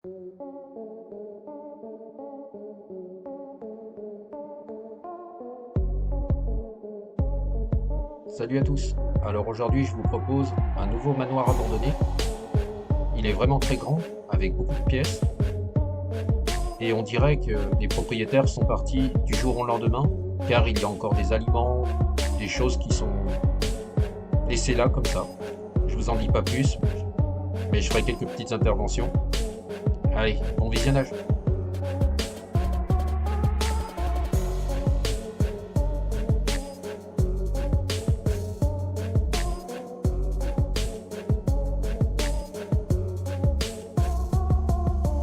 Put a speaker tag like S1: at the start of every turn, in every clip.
S1: Salut à tous. Alors aujourd'hui je vous propose un nouveau manoir abandonné. Il est vraiment très grand, avec beaucoup de pièces. Et on dirait que les propriétaires sont partis du jour au lendemain, car il y a encore des aliments, des choses qui sont laissées là comme ça. Je vous en dis pas plus, mais je ferai quelques petites interventions. Allez, bon visionnage.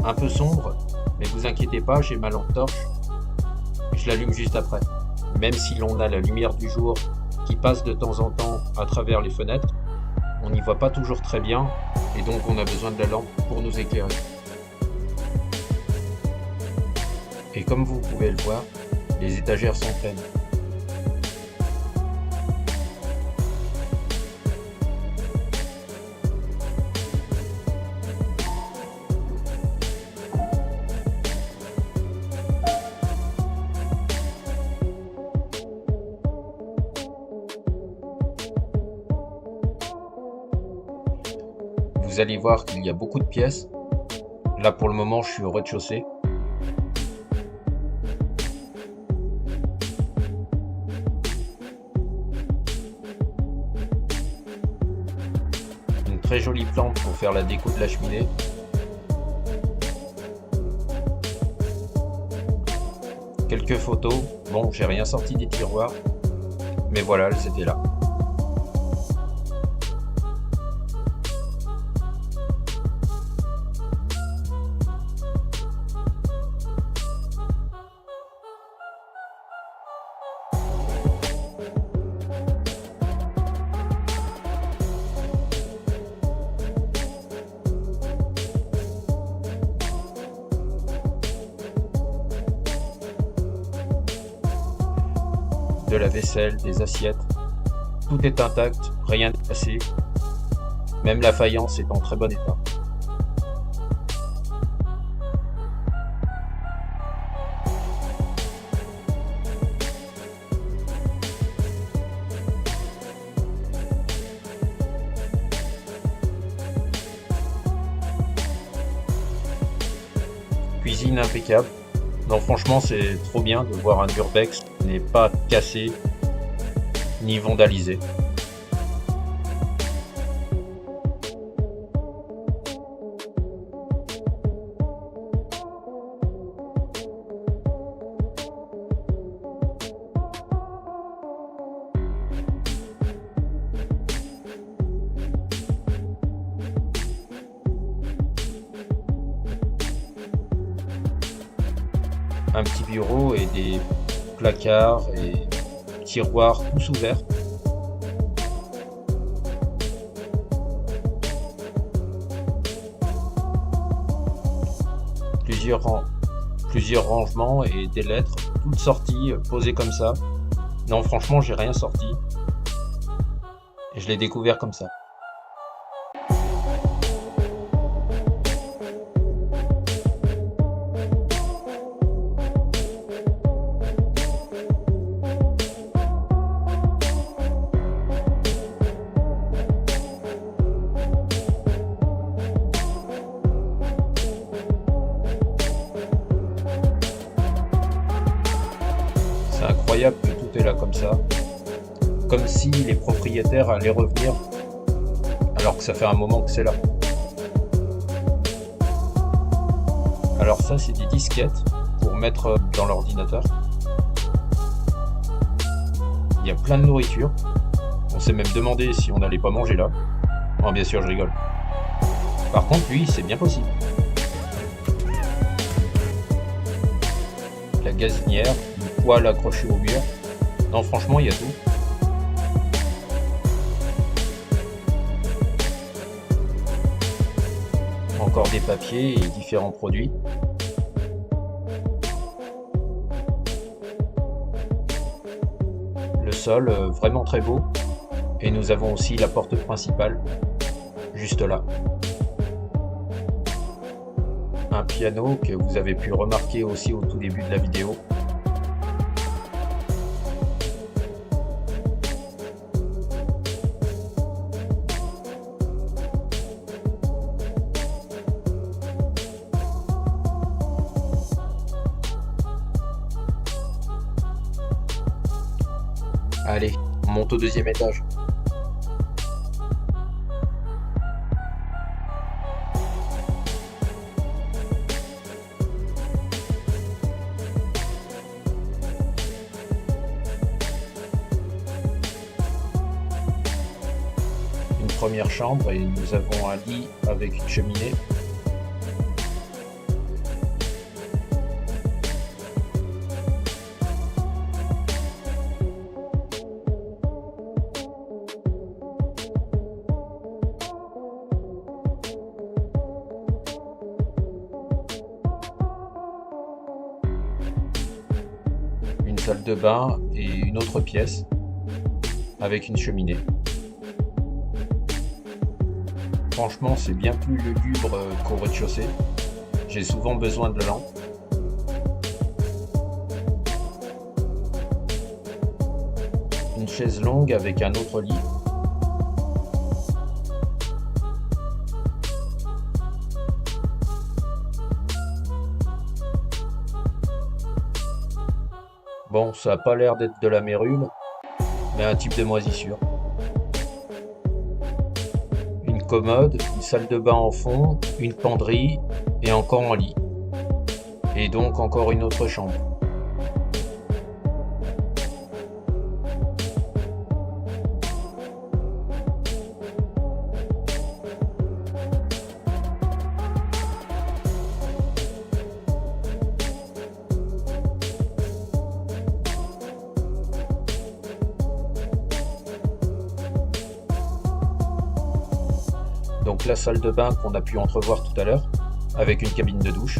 S1: Un peu sombre, mais vous inquiétez pas, j'ai ma lampe torche. Je l'allume juste après. Même si l'on a la lumière du jour qui passe de temps en temps à travers les fenêtres, on n'y voit pas toujours très bien et donc on a besoin de la lampe pour nous éclairer. Et comme vous pouvez le voir, les étagères sont pleines. Vous allez voir qu'il y a beaucoup de pièces. Là pour le moment je suis au rez-de-chaussée. Une très jolie plante pour faire la déco de la cheminée. Quelques photos. Bon, j'ai rien sorti des tiroirs, mais voilà, elles étaient là. De la vaisselle, des assiettes, tout est intact, rien n'est cassé, même la faïence est en très bon état. Cuisine impeccable. Non, franchement, c'est trop bien de voir un urbex qui n'est pas cassé ni vandalisé. Un petit bureau et des placards et tiroirs tous ouverts. Plusieurs rangements et des lettres, toutes sorties, posées comme ça. Non, franchement, j'ai rien sorti. Et je l'ai découvert comme ça. C'est incroyable que tout est là comme ça. Comme si les propriétaires allaient revenir, alors que ça fait un moment que c'est là. Alors ça, c'est des disquettes pour mettre dans l'ordinateur. Il y a plein de nourriture. On s'est même demandé si on n'allait pas manger là. Oh, bien sûr, je rigole. Par contre, lui, c'est bien possible. La gazinière, une poêle accrochée au mur. Non, franchement, il y a tout. Encore des papiers et différents produits. Le sol, vraiment très beau. Et nous avons aussi la porte principale, juste là. un piano que vous avez pu remarquer aussi au tout début de la vidéo. Allez, on monte au deuxième étage. Une première chambre et nous avons un lit avec une cheminée. Une salle de bain et une autre pièce avec une cheminée. Franchement, c'est bien plus lugubre qu'au rez-de-chaussée. J'ai souvent besoin de la lampe. Une chaise longue avec un autre lit. Bon, ça n'a pas l'air d'être de la mérule, mais un type de moisissure. Une commode, une salle de bain en fond, une penderie et encore un lit. Et donc encore une autre chambre. Donc la salle de bain qu'on a pu entrevoir tout à l'heure, avec une cabine de douche.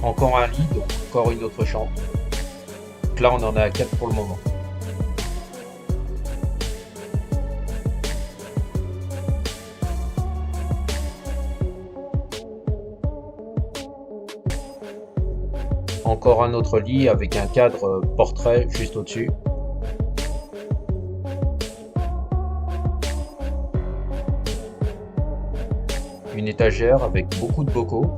S1: Encore un lit, donc encore une autre chambre. Donc là on en a 4 pour le moment. Encore un autre lit avec un cadre portrait juste au-dessus. Une étagère avec beaucoup de bocaux.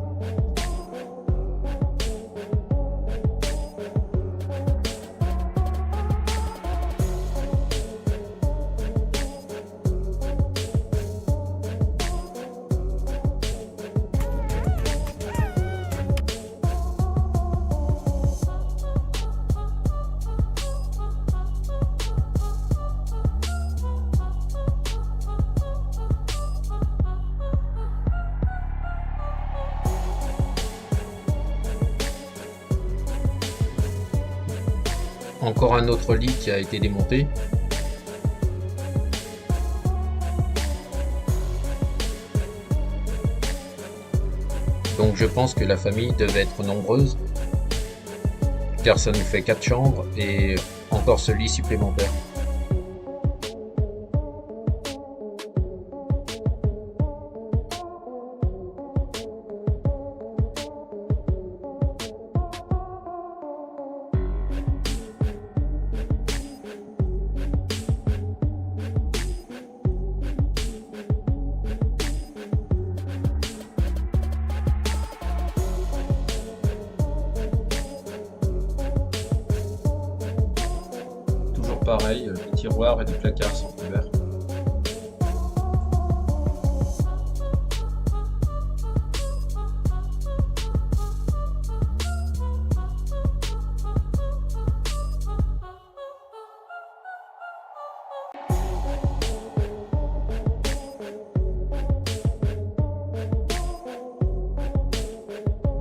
S1: Encore un autre lit qui a été démonté. Donc je pense que la famille devait être nombreuse, car ça nous fait 4 chambres et encore ce lit supplémentaire. Pareil, les tiroirs et les placards sont ouverts.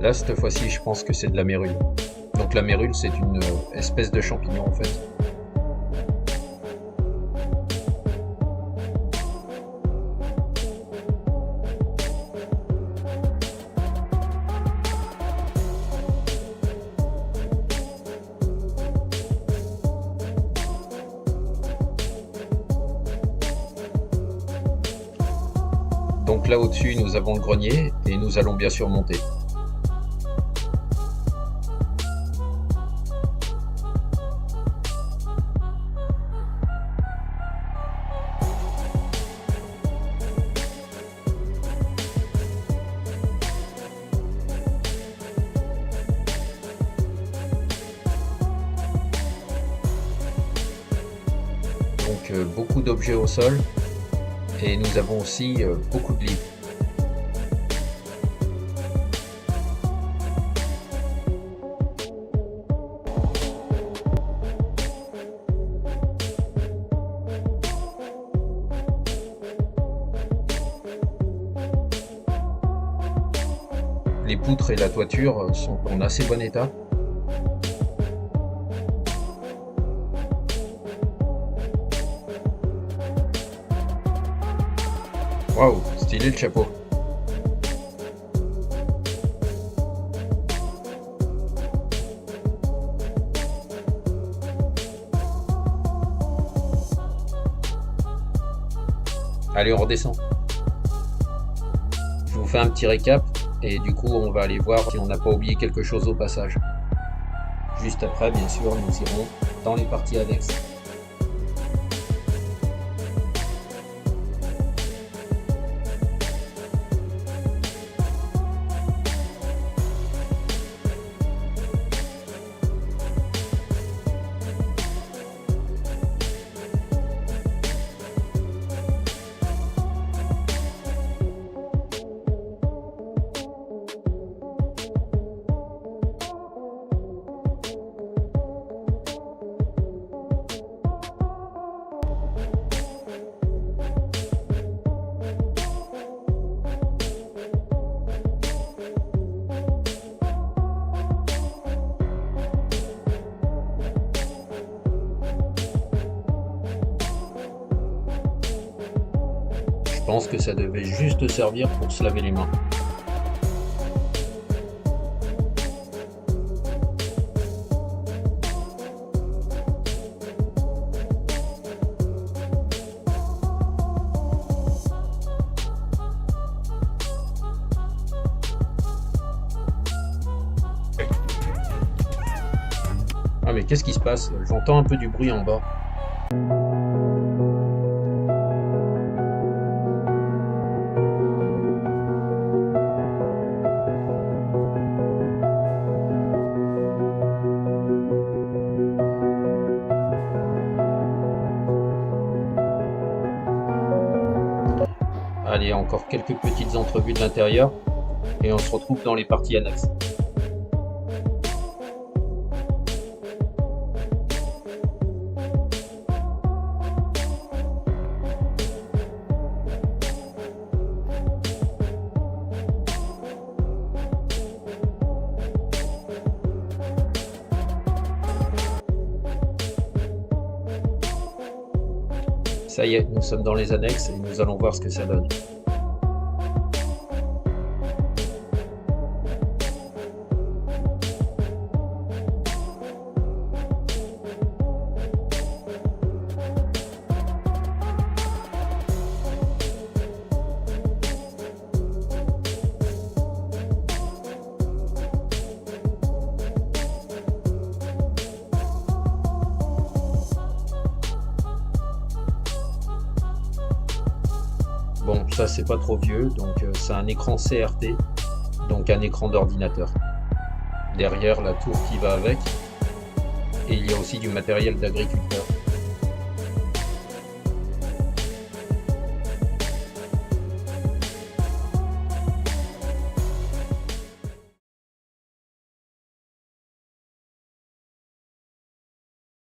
S1: Là, cette fois-ci, je pense que c'est de la mérule. Donc la mérule, c'est une espèce de champignon en fait. Donc là au-dessus, nous avons le grenier et nous allons bien sûr monter. Donc beaucoup d'objets au sol et nous avons aussi beaucoup de livres. Les poutres et la toiture sont en assez bon état. Waouh, stylé le chapeau. Allez, on redescend. Je vous fais un petit récap et du coup on va aller voir si on n'a pas oublié quelque chose au passage. Juste après, bien sûr, nous irons dans les parties annexes. Je pense que ça devait juste servir pour se laver les mains. Ah mais qu'est-ce qui se passe? J'entends un peu du bruit en bas. Allez, encore quelques petites entrevues de l'intérieur et on se retrouve dans les parties annexes. Ça y est, nous sommes dans les annexes et nous allons voir ce que ça donne. Bon, ça c'est pas trop vieux, donc c'est un écran CRT, donc un écran d'ordinateur. Derrière la tour qui va avec, et il y a aussi du matériel d'agriculteur.